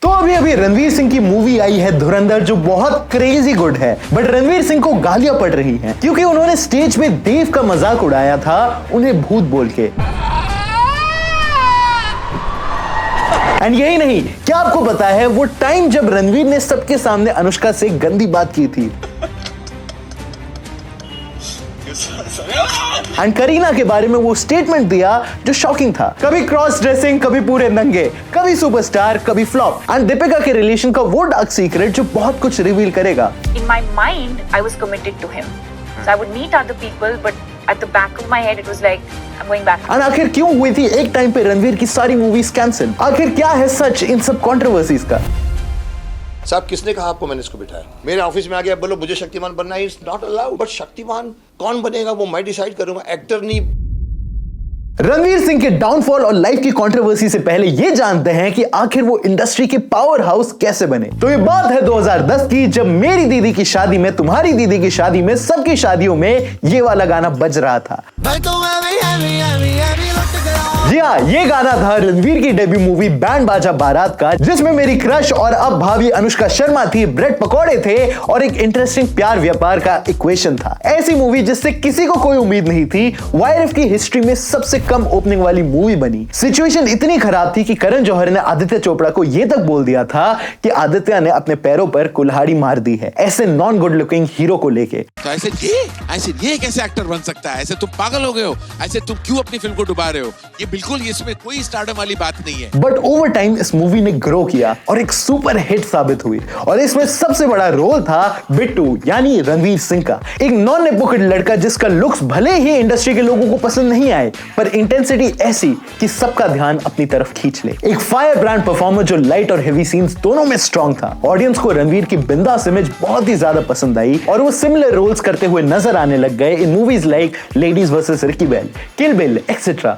तो अभी अभी रणवीर सिंह की मूवी आई है धुरंधर, जो बहुत क्रेजी गुड है। बट रणवीर सिंह को गालियां पड़ रही हैं क्योंकि उन्होंने स्टेज पे देव का मजाक उड़ाया था उन्हें भूत बोल के। एंड यही नहीं, क्या आपको पता है वो टाइम जब रणवीर ने सबके सामने अनुष्का से गंदी बात की थी एंड करीना के बारे में वो स्टेटमेंट दिया जो शॉकिंग था। कभी क्रॉस ड्रेसिंग, कभी पूरे नंगे, कभी सुपरस्टार, कभी फ्लॉप। एंड दीपिका के रिलेशन का वो डार्क सीक्रेट जो बहुत कुछ रिवील करेगा। In my mind, I was committed to him. So I would meet other people, but at the back of my head, it was like I'm going back. और आखिर क्यों हुई थी एक टाइम पे रणवीर की सारी मूवीज कैंसिल? आखिर क्या है सच इन सब कंट्रोवर्सीज का? साहब किसने कहा आपको मैंने इसको बिठाया? मेरे ऑफिस में आ गया बोलो मुझे शक्तिमान बनना है, is not allowed. But Shaktimaan कौन बनेगा वो मैं डिसाइड करूंगा, एक्टर नहीं। रणवीर सिंह के डाउनफॉल और लाइफ की कंट्रोवर्सी से पहले ये जानते हैं कि आखिर वो इंडस्ट्री के पावर हाउस कैसे बने। तो ये बात है 2010 की, जब मेरी दीदी की शादी में, तुम्हारी दीदी की शादी में, सबकी शादियों में ये वाला गाना बज रहा था। जी हाँ, ये गाना था रणवीर की डेब्यू मूवी बैंड बाजा बारात का, जिसमें मेरी क्रश और अब भाभी अनुष्का शर्मा थी, ब्रेड पकौड़े थे और एक इंटरेस्टिंग प्यार व्यापार का इक्वेशन था। ऐसी मूवी जिससे किसी को कोई उम्मीद नहीं थी, वाईएफ की हिस्ट्री में सबसे कम ओपनिंग वाली मूवी बनी। सिचुएशन इतनी खराब थी कि करण जौहर ने आदित्य चोपड़ा को यह तक बोल दिया था कि आदित्य ने अपने पैरों पर कुल्हाड़ी मार दी है, ऐसे नॉन गुड लुकिंग हीरो को लेके। तो ऐसे ये कैसे एक्टर बन सकता है? ऐसे तुम पागल हो गए हो? ऐसे तुम क्यों अपनी फिल्म को डुबा रहे हो? ये बिल्कुल इसमें कोई स्टारडम वाली बात नहीं है। बट ओवर टाइम इस मूवी ने ग्रो किया और एक सुपर हिट साबित हुई। और इसमें सबसे बड़ा रोल था बिट्टू यानी रणवीर सिंह का, एक नॉन नेपोकिड लड़का जिसका लुक्स भले ही इंडस्ट्री के लोगों को पसंद नहीं आए, पर इंटेंसिटी ऐसी कि सबका ध्यान अपनी तरफ खींच ले। एक फायर ब्रांड परफॉर्मर जो लाइट और हेवी सीन्स दोनों में स्ट्रॉन्ग था। ऑडियंस को रणवीर की बिंदास इमेज बहुत ही ज्यादा पसंद आई और वो सिमिलर रोल्स करते हुए नजर आने लग गए in movies like Ladies versus Ricky Bahl, Kill Bill etcetera.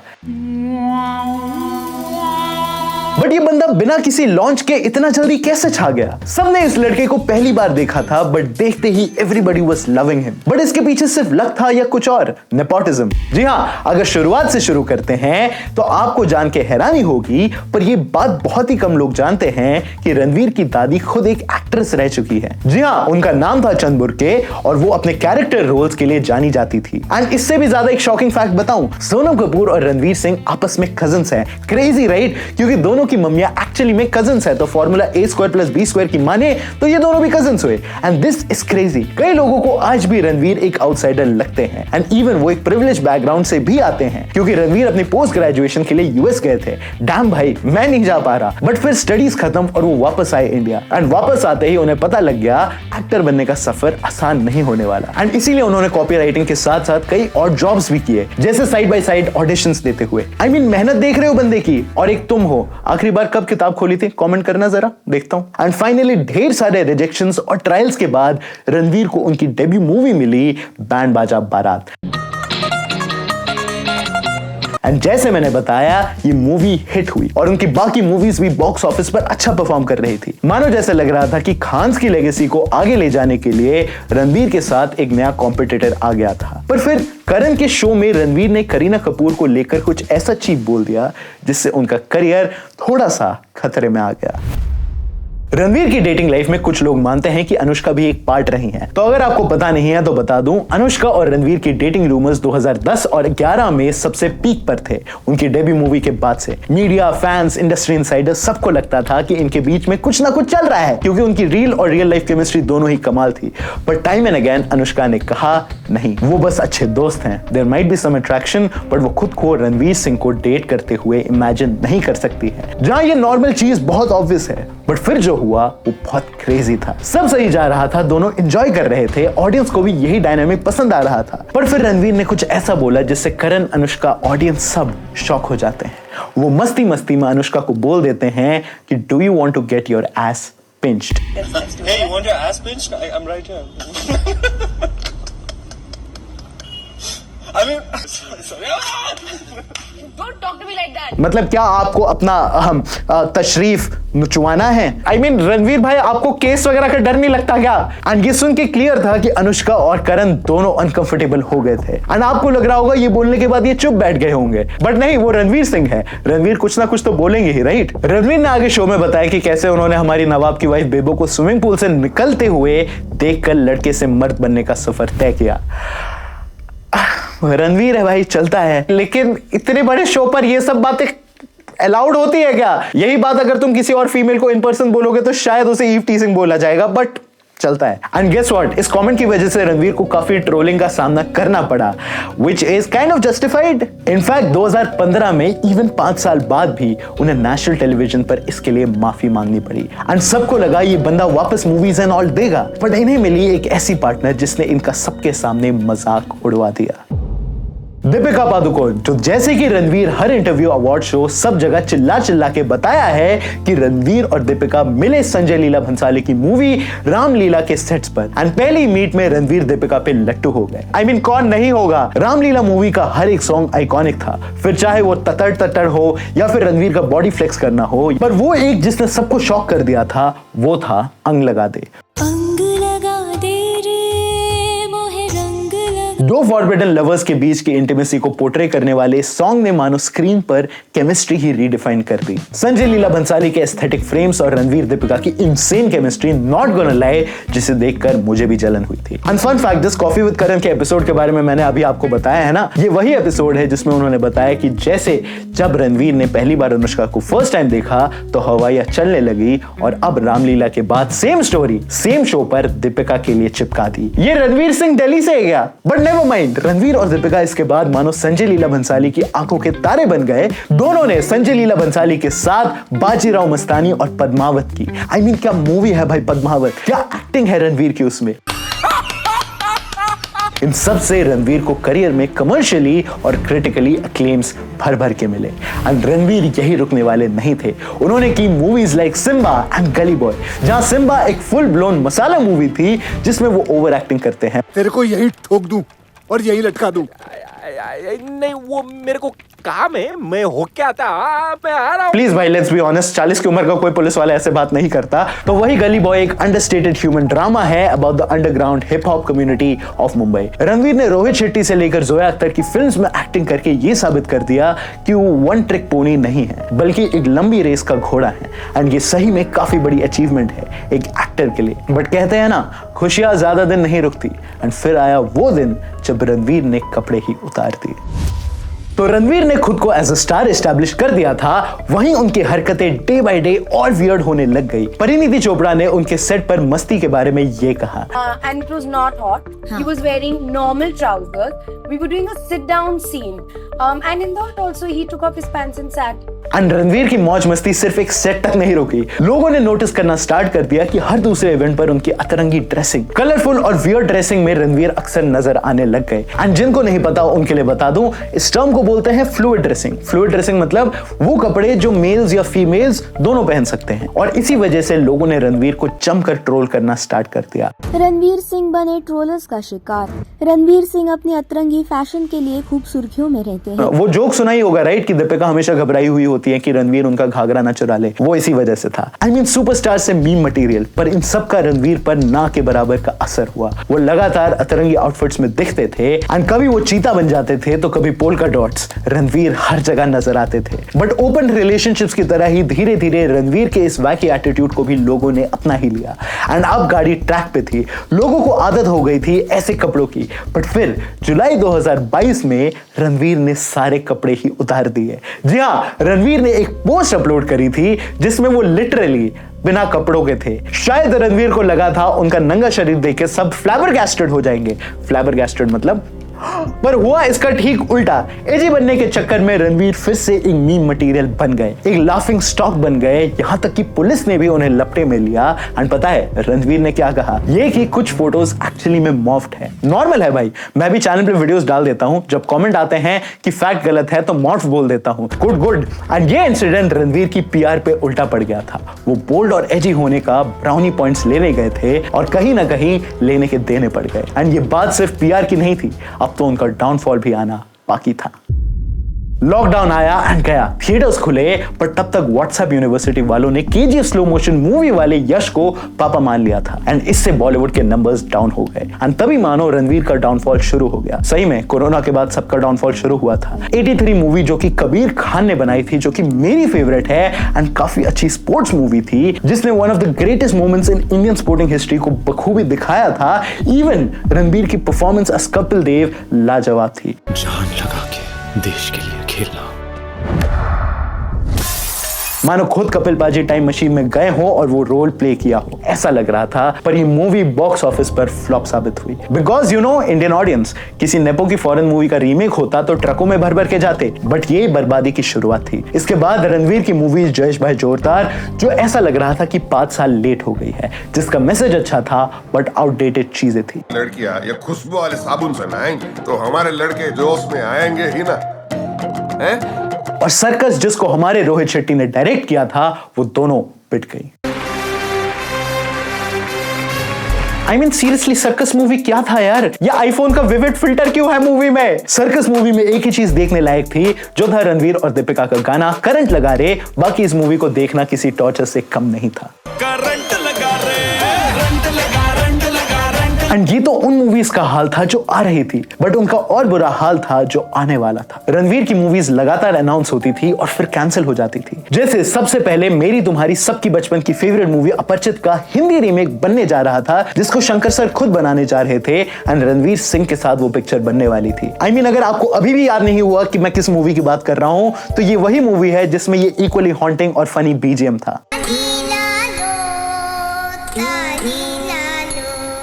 But ये बंदा बिना किसी लॉन्च के इतना जल्दी कैसे छा गया? सबने इस लड़के को पहली बार देखा था, बट देखते ही everybody was loving him. But इसके पीछे सिर्फ लक था या कुछ और? नेपोटिज्म। जी हाँ, अगर शुरुआत से शुरू करते हैं तो आपको जान के हैरानी होगी, पर ये बात बहुत ही कम लोग जानते हैं कि रणवीर की दादी खुद एक एक्ट्रेस रह चुकी है। जी हाँ, उनका नाम था चंद बुर्के और वो अपने कैरेक्टर रोल्स के लिए जानी जाती थी। एंड इससे भी ज्यादा एक शॉकिंग फैक्ट बताऊं, सोनम कपूर और रणवीर सिंह आपस में कजिन्स हैं। Crazy right? क्योंकि दोनों की मम्मियां एक्चुअली में कजिन्स है, तो फॉर्मूला A² + B² की माने तो ये दोनों भी कजिन्स हुए। And this is crazy. कई लोगों को आज भी रणवीर एक आउटसाइडर लगते हैं एंड इवन वो एक प्रिविलेज बैकग्राउंड से भी आते हैं, क्योंकि रणवीर अपनी पोस्ट ग्रेजुएशन के लिए यूएस गए थे। डैम भाई, मैं नहीं जा पा रहा। बट फिर स्टडीज खत्म और वो वापस आए इंडिया एंड वापस आते ही उन्हें पता लग गया एक्टर बनने का सफर आसान नहीं होने वाला। एंड इसीलिए उन्होंने कॉपी राइटिंग के साथ साथ कई और जॉब्स भी किए, जैसे साइड बाय साइड ऑडिशंस देते हुए। I mean, मेहनत देख रहे हो बंदे की। और एक तुम हो, आखिरी बार कब किताब खोली थी? कमेंट करना जरा, देखता हूं। एंड फाइनली ढेर सारे रिजेक्शंस और ट्रायल्स के बाद रणवीर को उनकी डेब्यू मूवी मिली बैंड बाजा बारात। एंड जैसे मैंने बताया, ये मूवी हिट हुई और उनकी बाकी मूवीज भी बॉक्स ऑफिस पर अच्छा परफॉर्म कर रही थी। मानो जैसे लग रहा था कि खान्स की लेगेसी को आगे ले जाने के लिए रणवीर के साथ एक नया कॉम्पिटिटर आ गया था। पर फिर करण के शो में रणवीर ने करीना कपूर को लेकर कुछ ऐसा चीप बोल दिया जिससे उनका करियर थोड़ा सा खतरे में आ गया। रणवीर की डेटिंग लाइफ में कुछ लोग मानते हैं कि अनुष्का भी एक पार्ट रही हैं। तो अगर आपको पता नहीं है तो बता दूं, अनुष्का और रणवीर की डेटिंग रूमर्स 2010 और 11 में सबसे पीक पर थे। उनकी डेब्यू मूवी के बाद से मीडिया, फैंस, इंडस्ट्री इनसाइडर्स सबको लगता था कि इनके बीच में कुछ ना कुछ चल रहा है, क्योंकि उनकी रील और रियल लाइफ केमिस्ट्री दोनों ही कमाल थी। पर टाइम एंड अगेन अनुष्का ने कहा नहीं, वो बस अच्छे दोस्त हैं। There might be some attraction, but वो खुद को रणवीर सिंह को डेट करते हुए इमेजिन नहीं कर सकती है। जहां ये नॉर्मल चीज बहुत ऑब्वियस है, बट फिर जो हुआ वो बहुत क्रेजी था। सब सही जा रहा था, दोनों एंजॉय कर रहे थे, ऑडियंस को भी यही डायनामिक पसंद आ रहा था। पर फिर रणवीर ने कुछ ऐसा बोला जिससे करण, अनुष्का, ऑडियंस सब शॉक हो जाते हैं। वो मस्ती मस्ती में अनुष्का को बोल देते हैं कि do you want to get your ass pinched? Hey, you want your ass pinched? I'm right here. Don't talk to me like that. मतलब क्या आपको अपना तशरीफ नुचवाना है? I mean, रणवीर भाई आपको केस वगैरह का डर नहीं लगता क्या? एंड ये सुन के क्लियर था कि अनुष्का और करण दोनों अनकंफर्टेबल हो गए थे एंड आपको लग रहा होगा ये बोलने के बाद ये चुप बैठ गए होंगे, बट नहीं, वो रणवीर सिंह है। रणवीर कुछ ना कुछ तो बोलेंगे ही, राइट? रणवीर ने आगे शो में बताया कि कैसे उन्होंने हमारी नवाब की वाइफ बेबो को स्विमिंग पूल से निकलते हुए देखकर लड़के से मर्द बनने का सफर तय किया। रणवीर है भाई, चलता है, लेकिन इतने बड़े शो पर ये सब बातें अलाउड होती है क्या? यही बात अगर तुम किसी और फीमेल को इन पर्सन बोलोगे तो शायद उसे ईव टीजिंग बोला जाएगा, बट चलता है। एंड गेस व्हाट, इस कमेंट की वजह से रणवीर को काफी ट्रोलिंग का सामना करना पड़ा, which is kind of justified. In fact 2015 में इवन 5 साल बाद भी उन्हें नेशनल टेलीविजन पर इसके लिए माफी मांगनी पड़ी एंड सबको लगा ये बंदा वापस मूवीज एंड ऑल देगा, बट इन्हें मिली एक ऐसी पार्टनर जिसने इनका सबके सामने मजाक उड़वा दिया। दीपिका पादुकोण, जो जैसे कि रणवीर हर इंटरव्यू, अवार्ड शो, सब जगह चिल्ला चिल्ला के बताया है कि रणवीर और दीपिका मिले संजय लीला भंसाली की मूवी रामलीला के सेट्स पर एंड पहली मीट में रणवीर दीपिका पे लट्टू हो गए। I mean, कौन नहीं होगा? रामलीला मूवी का हर एक सॉन्ग आइकॉनिक था, फिर चाहे वो ततड़ ततड़ हो या फिर रणवीर का बॉडी फ्लेक्स करना हो, पर वो एक जिसने सबको शॉक कर दिया था वो था अंग लगा दे। दो फॉरबिडन लवर्स के बीच की इंटीमेसी को पोर्ट्रे करने वाले इस सॉन्ग ने मानो स्क्रीन पर केमिस्ट्री ही रीडिफाइन कर दी। संजय लीला भंसाली के एस्थेटिक फ्रेम्स और रणवीर दीपिका की insane chemistry, not gonna lie, जिसे देखकर मुझे भी जलन हुई थी। And fun fact, this Koffee with Karan के एपिसोड के बारे में मैंने अभी आपको बताया है ना, ये वही एपिसोड है जिसमें उन्होंने बताया कि जैसे जब रणवीर ने पहली बार अनुष्का को फर्स्ट टाइम देखा तो हवाइयां चलने लगी और अब रामलीला के बाद सेम स्टोरी सेम शो पर दीपिका के लिए चिपका दी। ये रणवीर सिंह दिल्ली से गया, बट नेवर माइंड, रणवीर और दीपिका इसके बाद मानो संजय लीला भंसाली की आंखों के तारे बन गए। दोनों ने संजय लीला भंसाली के साथ बाजीराव मस्तानी और पद्मावत की। I mean, क्या मूवी है भाई पद्मावत, क्या एक्टिंग है रणवीर की उसमें। इन सब से रणवीर को करियर में कमर्शियली और क्रिटिकली अक्लेम्स भर भर के मिले एंड रणवीर यही रुकने वाले नहीं थे। उन्होंने की मूवीज लाइक सिम्बा एंड गली बॉय, जहां सिम्बा एक फुल ब्लोन मसाला मूवी थी जिसमें वो ओवर एक्टिंग करते हैं। तेरे को यही ठोक दूं और यही लटका दूं। नहीं, वो मेरे को काम है, मैं होके आता, मैं आ रहा हूं। प्लीज भाई, लेट्स बी ऑनेस्ट, 40 की उम्र का कोई पुलिस वाला ऐसे बात नहीं करता। तो वही गली बॉय एक अंडरस्टेटेड ह्यूमन ड्रामा है about the underground hip hop community of Mumbai. Ranveer ने रोहित शेट्टी से लेकर जोया अख्तर की फिल्म्स में एक्टिंग करके ये साबित कर दिया कि वो वन ट्रिक पोनी नहीं है, बल्कि एक लंबी रेस का घोड़ा है एंड ये सही में काफी बड़ी अचीवमेंट है एक एक्टर के लिए। बट कहते हैं ना, खुशियां ज्यादा दिन नहीं रुकती एंड फिर आया वो दिन जब रणवीर ने कपड़े ही उतार दिए। तो रणवीर ने खुद को एज अ स्टार एस्टैब्लिश कर दिया था, वहीं उनकी हरकतें डे बाय डे और वियर्ड होने लग गई। परिणीति चोपड़ा ने उनके सेट पर मस्ती के बारे में ये कहा, and it was not hot. He was wearing normal trousers. We were doing a sit down scene. And in that also he took off his pants and sat. And Ranveer की मौज मस्ती सिर्फ एक सेट तक नहीं रुकी। लोगों ने नोटिस करना स्टार्ट कर दिया कि हर दूसरे इवेंट पर उनकी अतरंगी ड्रेसिंग, कलरफुल और वियर्ड ड्रेसिंग में रणवीर अक्सर नजर आने लग गए। एंड जिनको नहीं पता उनके लिए बता दूं, इस टर्म को बोलते हैं फ्लूइड ड्रेसिंग। फ्लूइड ड्रेसिंग मतलब वो कपड़े जो मेल्स या फीमेल्स दोनों पहन सकते हैं। और इसी वजह से लोगों ने रणवीर को जमकर ट्रोल करना स्टार्ट कर दिया। रणवीर सिंह बने ट्रोलर्स का शिकार। रणवीर सिंह अपनी अतरंगी फैशन के लिए खूब सुर्खियों में रहते हैं। वो जोक सुना ही होगा राइट, कि दीपिका हमेशा घबराई हुई होती है कि रणवीर उनका घाघरा ना चुरा ले, वो इसी वजह से था। आई मीन, सुपरस्टार से मीम मटेरियल, पर इन सब का रणवीर पर ना के बराबर का असर हुआ। वो लगातार अतरंगी आउटफिट्स में दिखते थे एंड कभी वो चीता बन जाते थे तो कभी पोल्का डॉट्स। रणवीर हर जगह नजर आते थे। बट ओपन रिलेशनशिप्स की तरह ही धीरे धीरे रणवीर के इस वैकी एटीट्यूड को भी लोगों ने अपना ही लिया एंड अब गाड़ी ट्रैक पे थी। लोगों को आदत हो गई थी ऐसे कपड़ों की। बट फिर जुलाई 2022 में रणवीर ने सारे कपड़े ही उतार दिए। जी हाँ, रणवीर ने एक पोस्ट अपलोड करी थी जिसमें वो लिटरली बिना कपड़ों के थे। शायद रणवीर को लगा था उनका नंगा शरीर देख के सब फ्लैबरगैस्टेड हो जाएंगे। फ्लैबरगैस्टेड मतलब, पर हुआ इसका ठीक उल्टा। एजी बनने के चक्कर में रणवीर फिर से एक मीम मटेरियल बन गए, एक लाफिंग स्टॉक बन गए। यहां तक कि पुलिस ने भी उन्हें लपटे में लिया। एंड पता है रणवीर ने क्या कहा, ये कि कुछ फोटोज एक्चुअली में मॉर्फ्ड है। नॉर्मल है भाई, मैं भी चैनल पे वीडियोस डाल देता हूं, जब कमेंट आते हैं कि फैक्ट गलत है तो मॉर्फ बोल देता हूं। गुड। एंड ये इंसिडेंट रणवीर की पीआर पे उल्टा पड़ गया था। वो बोल्ड और एजी होने का ब्राउनी पॉइंट्स लेने गए थे और कहीं ना कहीं लेने के देने पड़ गए। एंड ये बात सिर्फ पीआर की नहीं थी। अब अब तो उनका डाउनफॉल भी आना बाकी था। लॉकडाउन आया एंड गया, थिएटर्स खुले, पर तब तक व्हाट्सएप यूनिवर्सिटी वालों ने केजीएफ स्लो मोशन मूवी वाले यश को पापा मान लिया था एंड इससे बॉलीवुड के नंबर्स डाउन हो गए एंड तभी मानो रणवीर का डाउनफॉल शुरू हो गया। सही में कोरोना के बाद सबका डाउनफॉल शुरू हुआ था। 83 मूवी जो कि कबीर खान ने बनाई थी, जो कि मेरी फेवरेट है एंड काफी अच्छी स्पोर्ट्स मूवी थी, जिसने one of the greatest moments in Indian sporting history को बखूबी दिखाया था। इवन रणवीर की परफॉर्मेंस एज कपिल देव लाजवाब थी। जान लगा के देश के लिए खेलना, मानो खुद कपिल पाजी टाइम मशीन में गए हो और वो रोल प्ले किया हो, ऐसा लग रहा था। पर ये मूवी बॉक्स ऑफिस पर फ्लॉप साबित हुई because you know Indian audience, किसी नेपो की फॉरेन मूवी का रीमेक होता तो ट्रकों में भर भर के जाते, बट ये बर्बादी की शुरुआत थी। इसके बाद रणवीर की मूवी जयेश भाई जोरदार, जो ऐसा लग रहा था कि 5 साल लेट हो गई है, जिसका मैसेज अच्छा था बट आउटडेटेड चीजें थी। लड़कियां ये खुशबू वाले साबुन से नहाएंगी तो हमारे लड़के जोश में आएंगे ही ना, हैं? और सर्कस जिसको हमारे रोहित शेट्टी ने डायरेक्ट किया था, वो दोनों पिट गई। I mean, seriously circus movie क्या था यार? या आईफोन का विविड फिल्टर क्यों है मूवी में? सर्कस मूवी में एक ही चीज देखने लायक थी, जो था रणवीर और दीपिका का गाना करंट लगा रे। बाकी इस मूवी को देखना किसी टॉर्चर से कम नहीं था। करंट लगा रे, करंट लगा, करंट लगा, करंट। एंड ये तो उन मूवीज का हाल था जो आ रही थी, बट उनका और बुरा हाल था जो आने वाला था। रणवीर की मूवीज लगातार अनाउंस होती थी और फिर कैंसिल हो जाती थी। जैसे सबसे पहले मेरी तुम्हारी सबकी बचपन की फेवरेट मूवी अपरिचित का हिंदी रीमेक बनने जा रहा था, जिसको शंकर सर खुद बनाने जा रहे थे एंड रणवीर सिंह के साथ वो पिक्चर बनने वाली थी। I mean, अगर आपको अभी भी याद नहीं हुआ कि मैं किस मूवी की बात कर रहा हूं, तो ये वही मूवी है जिसमें ये इक्वली हॉन्टिंग और फनी बीजीएम था।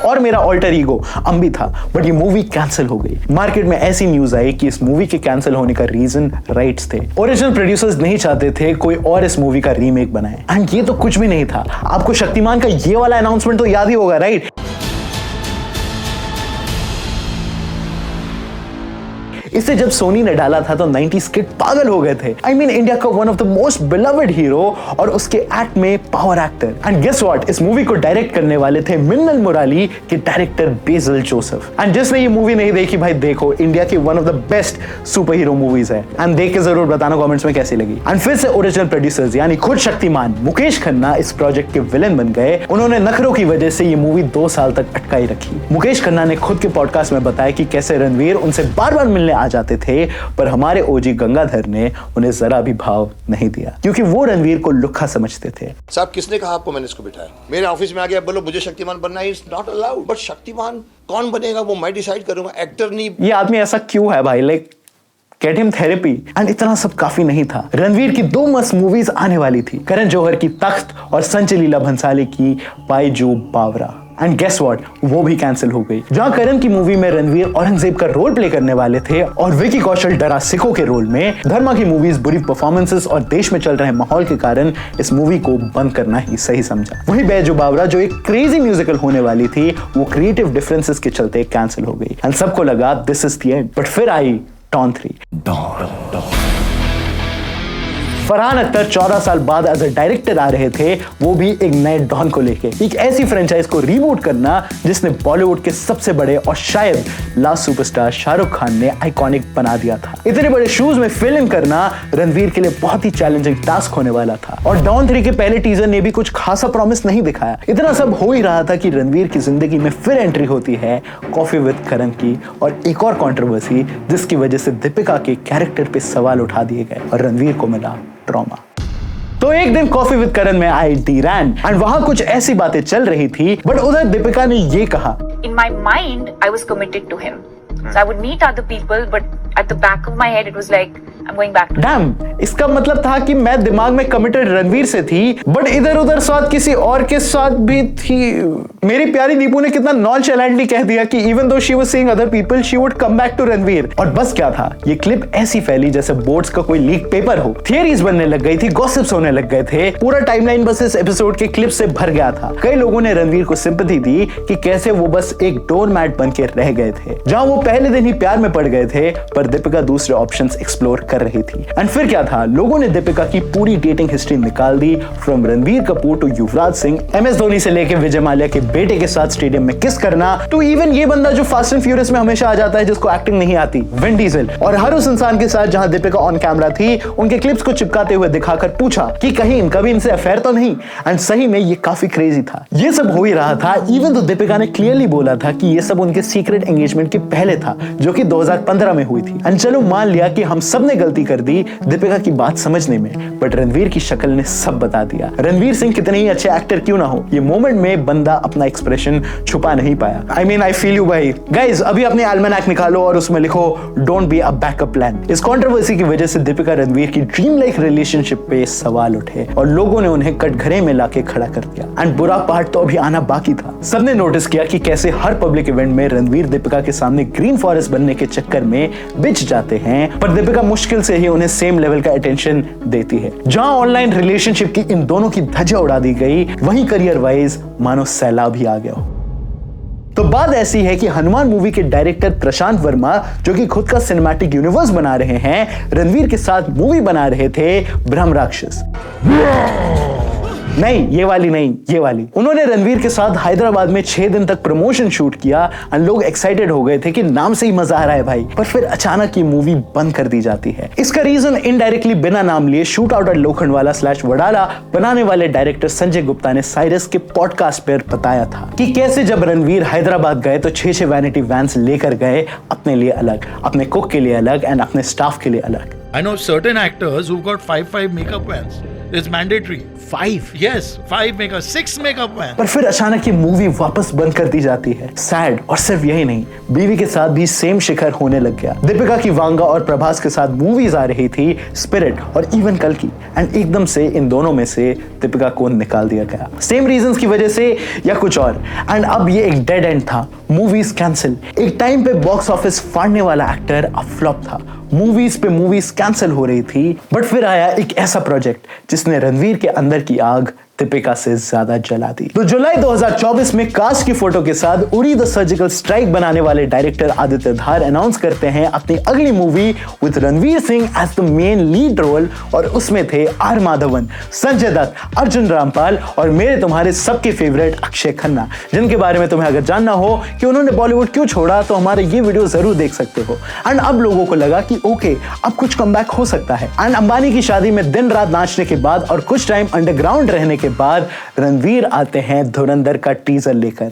और मेरा ऑल्टर ईगो अम्बी था, बट ये मूवी कैंसिल हो गई। मार्केट में ऐसी न्यूज आई कि इस मूवी के कैंसिल होने का रीजन राइट्स थे। ओरिजिनल प्रोड्यूसर्स नहीं चाहते थे कोई और इस मूवी का रीमेक बनाए एंड ये तो कुछ भी नहीं था। आपको शक्तिमान का ये वाला अनाउंसमेंट तो याद ही होगा, राइट? इसे जब सोनी ने डाला था तो 90s किड पागल हो गए थे। I mean, इंडिया का one of the most beloved hero और उसके एक्ट में power actor. And guess what, इस मूवी को डायरेक्ट करने वाले थे मिन्नल मुराली के डायरेक्टर बेसिल जोसेफ। एंड जिसने ये मूवी नहीं देखी, भाई देखो, इंडिया की one of the best super hero movies है एंड देख के जरूर बताना कमेंट्स में कैसी लगी। एंड फिर से ओरिजिनल प्रोड्यूसर्स यानी खुद शक्तिमान मुकेश खन्ना इस प्रोजेक्ट के विलेन बन गए। उन्होंने नखरों की वजह से ये मूवी 2 साल तक अटकाई रखी। मुकेश खन्ना ने खुद के पॉडकास्ट में बताया कि कैसे रणवीर उनसे बार-बार मिलने आ जाते थे, पर हमारे ओजी गंगाधर ने उन्हें जरा भी भाव नहीं दिया, क्योंकि वो रणवीर को लुक्खा समझते थे। साहब किसने कहा आपको मैंने इसको बिठाया? मेरे ऑफिस में आ गया, बोलो मुझे शक्तिमान बनना है, is not allowed. But Shaktimaan कौन बनेगा वो मैं डिसाइड करूंगा, एक्टर नहीं। ये आदमी ऐसा क्यों है भाई? Like get him therapy. And इतना सब काफी नहीं था। रणवीर की 2 मस्त मूवीज आने वाली थी, करण जौहर की तख्त और संजय लीला भंसाली की बायजू बावरा। एंड गेस व्हाट, वो भी कैंसिल हो गई। जहां करण की मूवी में रणवीर औरंगजेब का रोल प्ले करने वाले थे और विकी कौशल डरा सिखों के रोल में, धर्मा की मूवीज बुरी परफॉर्मेंसेस और देश में चल रहे माहौल के कारण इस मूवी को बंद करना ही सही समझा। वही बैजू बावरा जो एक क्रेजी म्यूजिकल होने वाली थी, वो क्रिएटिव डिफरेंसेस के चलते कैंसिल हो गई एंड सबको लगा this is the end. But फिर आई डॉन 3। फरहान अख्तर 14 साल बाद एज अ डायरेक्टर आ रहे थे, वो भी एक नए डॉन को लेके। एक ऐसी फ्रेंचाइज को रीबूट करना जिसने बॉलीवुड के सबसे बड़े और शायद लास्ट सुपरस्टार शाहरुख खान ने आइकॉनिक बना दिया था। इतने बड़े शूज में फिल इन करना रणवीर के लिए बहुत ही चैलेंजिंग टास्क होने वाला था। और डॉन 3 के पहले टीजर ने भी कुछ खासा प्रॉमिस नहीं दिखाया। इतना सब हो ही रहा था कि रणवीर की जिंदगी में फिर एंट्री होती है कॉफी विद करण की, और एक और कंट्रोवर्सी जिसकी वजह से दीपिका के कैरेक्टर पे सवाल उठा दिए गए और रणवीर को मिला ट्रॉमा। तो एक दिन कॉफी विद करण में आई डी-रैन एंड वहां कुछ ऐसी बातें चल रही थी, बट उधर दीपिका ने ये कहा, In my mind, I was committed to him. So I would meet other people, but at the back of my head, it was like, I'm going back to dam, इसका मतलब था कि मैं दिमाग में कमिटेड रणवीर से थी, बट इधर उधर साथ किसी और के साथ भी थी। मेरी प्यारी दीपू ने कितना नॉनचैलेंटली कह दिया कि even though she was seeing other people, she would come back to Ranveer. और बस क्या था, ये क्लिप ऐसी फैली जैसे बोर्ड्स का कोई लीक पेपर हो। थियरीज बनने लग गई थी, गॉसिप्स होने लग गए थे, पूरा टाइमलाइन बस इस एपिसोड के क्लिप से भर गया था। कई लोगों ने रणवीर को सिंपैथी दी कि कैसे वो बस एक डोरमैट बन के रह गए थे, जहां वो पहले दिन ही प्यार में पड़ गए थे, पर दीपिका दूसरे ऑप्शंस एक्सप्लोर कर रही थी। एंड फिर क्या था, लोगों ने दीपिका की पूरी डेटिंग हिस्ट्री निकाल दी, from Ranbir Kapoor to Yuvraj Singh, MS Dhoni से लेके विजय माल्या के बेटे के साथ स्टेडियम में किस करना, टू इवन ये बंदा जो फास्ट एंड फ्यूरियस में हमेशा आ जाता है जिसको एक्टिंग नहीं आती, विन डीजल। और हर उस इंसान के साथ जहां दीपिका ऑन कैमरा थी, उनके क्लिप्स को चिपकाते हुए दिखाकर पूछा कि कहीं इनका भी इनसे अफेयर तो नहीं। एंड सही में ये काफी क्रेजी था। ये सब हो ही रहा था इवन तो दीपिका ने क्लियरली बोला था कि ये सब उनके सीक्रेट एंगेजमेंट के पहले था, जो कि 2015 में हुई थी। एंड चलो मान लिया कि हम सब ने गलती कर दी दीपिका की बात समझने में, बट रणवीर की शक्ल ने सब बता दिया। रणवीर सिंह कितने ही अच्छे एक्टर क्यों ना हो, ये मोमेंट में बंदा अपना एक्सप्रेशन छुपा नहीं पाया। आई फील यू भाई। गाइस अभी अपने एल्मेनाक निकालो और उसमें लिखो don't be a backup plan. इस कंट्रोवर्सी की वजह से दीपिका रणवीर की ड्रीम लाइक रिलेशनशिप पे सवाल उठे और लोगों ने उन्हें कटघरे में लाके खड़ा कर दिया। एंड बुरा पार्ट तो अभी आना बाकी था। सबने नोटिस किया कि कैसे हर पब्लिक इवेंट में रणवीर दीपिका के सामने ग्रीन फॉरेस्ट बनने के चक्कर में बिछ जाते हैं, पर दीपिका मुश्किल से ही उन्हें सेम लेवल का अटेंशन देती है। जहां ऑनलाइन रिलेशनशिप की इन दोनों की धज्जियां उड़ा दी गई, वहीं करियर वाइज मानो सैलाब ही आ गया हो। तो बात ऐसी है कि हनुमान मूवी के डायरेक्टर प्रशांत वर्मा, जो कि खुद का सिनेमैटिक यूनिवर्स बना रहे हैं, रणवीर के साथ मूवी बना रहे थे ब्रह्म राक्षस। नहीं ये वाली नहीं, ये वाली। उन्होंने रणवीर के साथ हैदराबाद में 6 दिन तक प्रमोशन शूट किया और लोग एक्साइटेड हो गए थे कि नाम से ही मजा आ रहा है भाई। पर फिर अचानक ये मूवी बंद कर दी जाती है। इसका रीजन इनडायरेक्टली बिना नाम लिए shoot out at Lokhandwala / Wadala बनाने वाले डायरेक्टर संजय गुप्ता ने साइरस के पॉडकास्ट पर बताया था कि कैसे जब रणवीर हैदराबाद गए तो 6 वैनिटी वैन्स लेकर गए, अपने लिए अलग, अपने कुक के लिए अलग एंड अपने स्टाफ के लिए अलग। I know certain actors who've got 5 makeup vans. It's mandatory. 5? Yes, 5 makeup, 6 makeup vans. पर फिर अचानक ये मूवी वापस बंद कर दी जाती है। सैड। और सिर्फ यही नहीं, बीवी के साथ भी सेम शिखर होने लग गया। दीपिका की वांगा और प्रभास के साथ मूवीज आ रही थी, स्पिरिट और इवन कल्कि, एंड एकदम से इन दोनों में से दीपिका को निकाल दिया गया, सेम रीजंस की वजह से या कुछ और। एंड अब ये एक डेड एंड था, मूवीज कैंसिल। एक टाइम पे बॉक्स ऑफिस फाड़ने वाला एक्टर अब फ्लॉप था, मूवीज पे मूवीज कैंसिल हो रही थी। बट फिर आया एक ऐसा प्रोजेक्ट जिसने रणवीर के अंदर की आग दीपिका से ज्यादा जला दी। तो जुलाई 2024 में कास्ट की फोटो के साथ उड़ी द सर्जिकल स्ट्राइक बनाने वाले डायरेक्टर आदित्य धार अनाउंस करते हैं अपनी अगली movie with Ranveer Singh as the main lead role, और उसमें थे आर माधवन, संजय दत्त, अर्जुन रामपाल और मेरे तुम्हारे सबके फेवरेट अक्षय खन्ना, जिनके बारे में तुम्हें अगर जानना हो कि उन्होंने बॉलीवुड क्यों छोड़ा तो हमारे ये वीडियो जरूर देख सकते हो। एंड अब लोगों को लगा कि ओके अब कुछ कमबैक हो सकता है। एंड अंबानी की शादी में दिन रात नाचने के बाद और कुछ टाइम अंडरग्राउंड रहने के बाद रणवीर आते हैं धुरंधर का टीजर लेकर।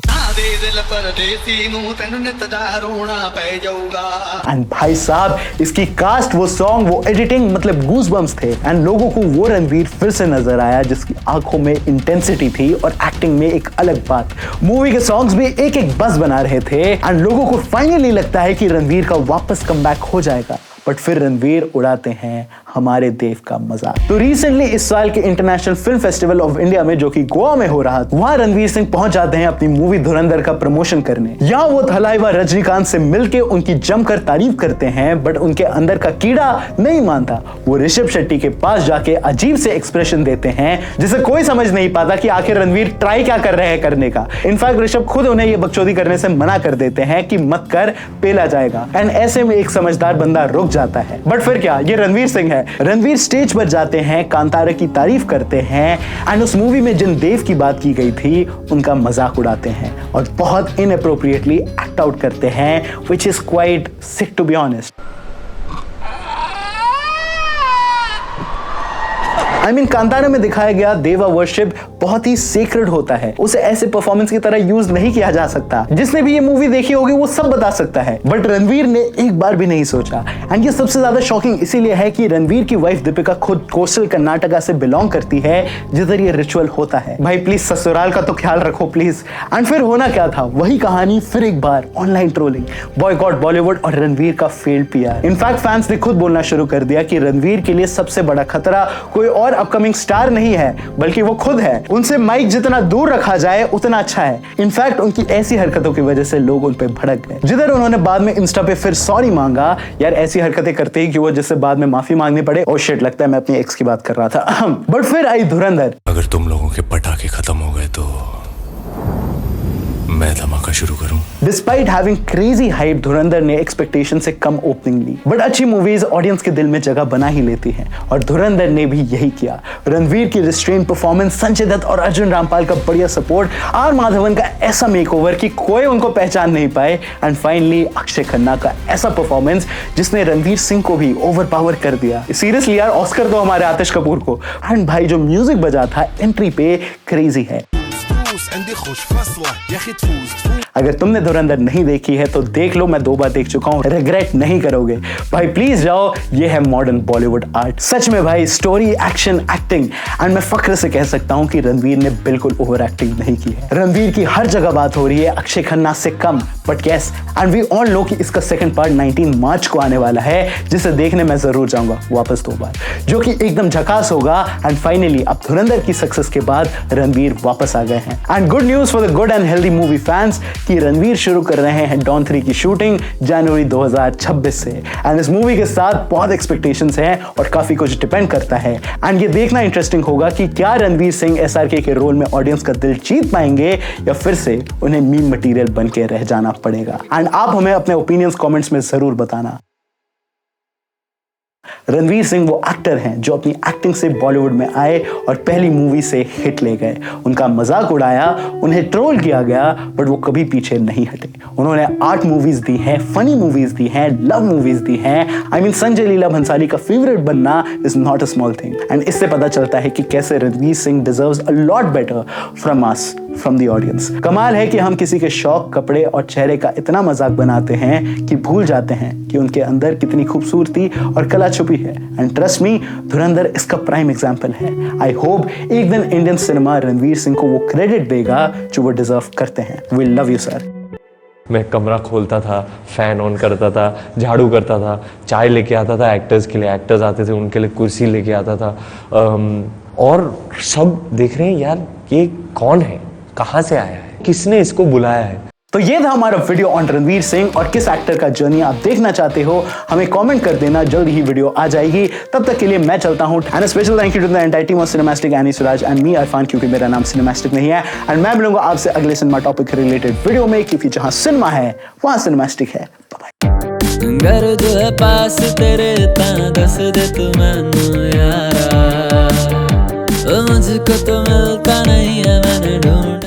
एंड भाई साहब इसकी कास्ट, वो सॉन्ग, वो एडिटिंग, मतलब गूज़बम्स थे। एंड लोगों को वो रणवीर फिर से नजर आया जिसकी आंखों में इंटेंसिटी थी और एक्टिंग में एक अलग बात। मूवी के सॉन्ग्स भी एक एक बस बना रहे थे एंड लोगों को फाइनली लगता है कि रणवीर का वापस कमबैक हो जाएगा। बट फिर रणवीर उड़ाते हैं हमारे देव का मजाक। तो रिसेंटली इस साल के international film festival of India में, जो कि गोवा में हो रहा था, वहां रणवीर सिंह पहुंच जाते हैं अपनी मूवी धुरंधर का प्रमोशन करने। यहाँ वो थलाइवा रजनीकांत से मिलके उनकी जमकर तारीफ करते हैं, बट उनके अंदर का कीड़ा नहीं मानता। वो ऋषभ शेट्टी के पास जाके अजीब से एक्सप्रेशन देते हैं जिसे कोई समझ नहीं पाता कि आखिर रणवीर ट्राई क्या कर रहे हैं करने का। इनफैक्ट ऋषभ खुद उन्हें ये बकचोदी करने से मना कर देते हैं कि मत कर, पेला जाएगा। एंड ऐसे में एक समझदार बंदा रुक जाता है। बट फिर क्या, ये रणवीर सिंह है। रणवीर स्टेज पर जाते हैं, कांतारा की तारीफ करते हैं एंड उस मूवी में जिन देव की बात की गई थी उनका मजाक उड़ाते हैं और बहुत इनअप्रोप्रिएटली एक्ट आउट करते हैं, which is quite sick to be honest. Kantara में दिखाया गया देवा वर्शिप बहुत ही सेक्रेड होता है, उसे ऐसे परफॉर्मेंस की तरह यूज नहीं किया जा सकता। जिसने भी ये मूवी देखी होगी वो सब बता सकता है, बट रणवीर ने एक बार भी नहीं सोचा। एंड ये सबसे ज्यादा शॉकिंग इसीलिए है कि रणवीर की वाइफ दीपिका खुद कोस्टल कर्नाटका से बिलोंग करती है, जिधर ये रिचुअल होता है। भाई प्लीज ससुराल का तो ख्याल रखो प्लीज। एंड फिर होना क्या था, वही कहानी फिर एक बार, ऑनलाइन ट्रोलिंग, बॉयकॉट बॉलीवुड और रणवीर का फेल्ड पीआर। इनफैक्ट फैंस ने खुद बोलना शुरू कर दिया कि रणवीर के लिए सबसे बड़ा खतरा कोई और अपकमिंग स्टार नहीं है, बल्कि वो खुद है। उनसे माइक जितना दूर रखा जाए उतना अच्छा है। इनफैक्ट उनकी ऐसी हरकतों की वजह से लोग उन पे भड़क गए, जिधर उन्होंने बाद में इंस्टा पे फिर सॉरी मांगा। यार ऐसी हरकतें करते ही कि वो जिससे बाद में माफी मांगनी पड़े। ओ शिट, लगता है मैं अपनी एक्स की बात कर रहा था। बट फिर आई धुरंधर। अगर तुम लोगों के पटाखे खत्म हो गए तो मैं धमाका शुरू करूं। डिस्पाइट हैविंग क्रेजी हाइप, धुरंधर ने एक्सपेक्टेशन से कम ओपनिंग ली, बट अच्छी मूवीज ऑडियंस के दिल में जगह बना ही लेती हैं और धुरंधर ने भी यही किया। रणवीर की रिस्ट्रेन परफॉर्मेंस, संजय दत्त और अर्जुन रामपाल का बढ़िया सपोर्ट, आर माधवन का ऐसा मेकओवर कि कोई उनको पहचान नहीं पाए, एंड फाइनली अक्षय खन्ना का ऐसा परफॉर्मेंस जिसने रणवीर सिंह को भी ओवरपावर कर दिया। सीरियसली यार, ऑस्कर दो हमारे आतिश कपूर को। एंड भाई जो म्यूजिक बजा था एंट्री पे, क्रेजी है। अगर तुमने धुरंधर नहीं देखी है तो देख लो, मैं 2 बार देख चुका हूं, रिग्रेट नहीं करोगे भाई। प्लीज जाओ, ये है मॉडर्न बॉलीवुड आर्ट। सच में भाई, स्टोरी, एक्शन, एक्टिंग, एंड मैं फख्र से कह सकता हूं कि रणवीर ने बिल्कुल ओवर एक्टिंग नहीं की है। रणवीर की हर जगह बात हो रही है, अक्षय खन्ना से कम, but yes, and we all know कि इसका सेकंड पार्ट 19 मार्च को आने वाला है, जिसे देखने मैं जरूर जाऊंगा वापस 2 बार, जो कि एकदम झकास होगा। एंड फाइनली अब धुरंधर की सक्सेस के बाद रणवीर वापस आ गए हैं। And good news for the good and healthy movie fans कि रणवीर शुरू कर रहे हैं डॉन 3 की शूटिंग जनवरी 2026 से। एंड इस मूवी के साथ बहुत एक्सपेक्टेशंस हैं और काफी कुछ डिपेंड करता है। एंड ये देखना इंटरेस्टिंग होगा कि क्या रणवीर सिंह SRK के रोल में ऑडियंस का दिल जीत पाएंगे या फिर से उन्हें मीम मटेरियल बन के रह जाना पड़ेगा। एंड आप हमें अपने ओपिनियंस कमेंट्स में जरूर बताना। रणवीर सिंह वो एक्टर हैं जो अपनी एक्टिंग से बॉलीवुड में आए और पहली मूवी से हिट ले गए। उनका मजाक उड़ाया, उन्हें ट्रोल किया गया, बट वो कभी पीछे नहीं हटे। उन्होंने आर्ट मूवीज दी हैं, फनी मूवीज दी हैं, लव मूवीज दी हैं। आई मीन, संजय लीला भंसाली का फेवरेट बनना is not a small thing. And इससे पता चलता है कि कैसे Ranveer Singh deserves a lot better from us, from the audience. कमाल है कि हम किसी के शौक, कपड़े और चेहरे का इतना मजाक बनाते हैं कि भूल जाते हैं कि उनके अंदर कितनी खूबसूरती और कला छुपी है। एंड ट्रस्ट मी, धुरंधर इसका प्राइम एग्जांपल है। आई होप एक दिन इंडियन सिनेमा रणवीर सिंह को वो क्रेडिट देगा जो वो डिजर्व करते हैं। We love you sir. मैं कमरा खोलता था, फैन ऑन करता था, झाड़ू करता था, चाय लेके आता था एक्टर्स के लिए, एक्टर्स आते थे उनके लिए कुर्सी लेके आता था, और सब देख रहे हैं यार ये कौन है, कहाँ से आया है, किसने इसको बुलाया है। तो ये था हमारा वीडियो ऑन रणवीर सिंह, और किस एक्टर का जर्नी आप देखना चाहते हो हमें कमेंट कर देना, जल्दी ही वीडियो आ जाएगी। तब तक के लिए मैं चलता हूं। And special thank you to the entire team of Cinemastic, Annie Suraj and me Irfan, क्योंकि मेरा नाम सिनेमैस्टिक नहीं है। एंड मैं मिलूंगा आपसे अगले सिनेमा टॉपिक रिलेटेड वीडियो में, क्योंकि जहां सिनेमा है वहां सिनेमैस्टिक है। घर जो है पास तेरे दस दे तू मैनू यारा, मुझको तो मिलता नहीं है, मैंने ढूंढ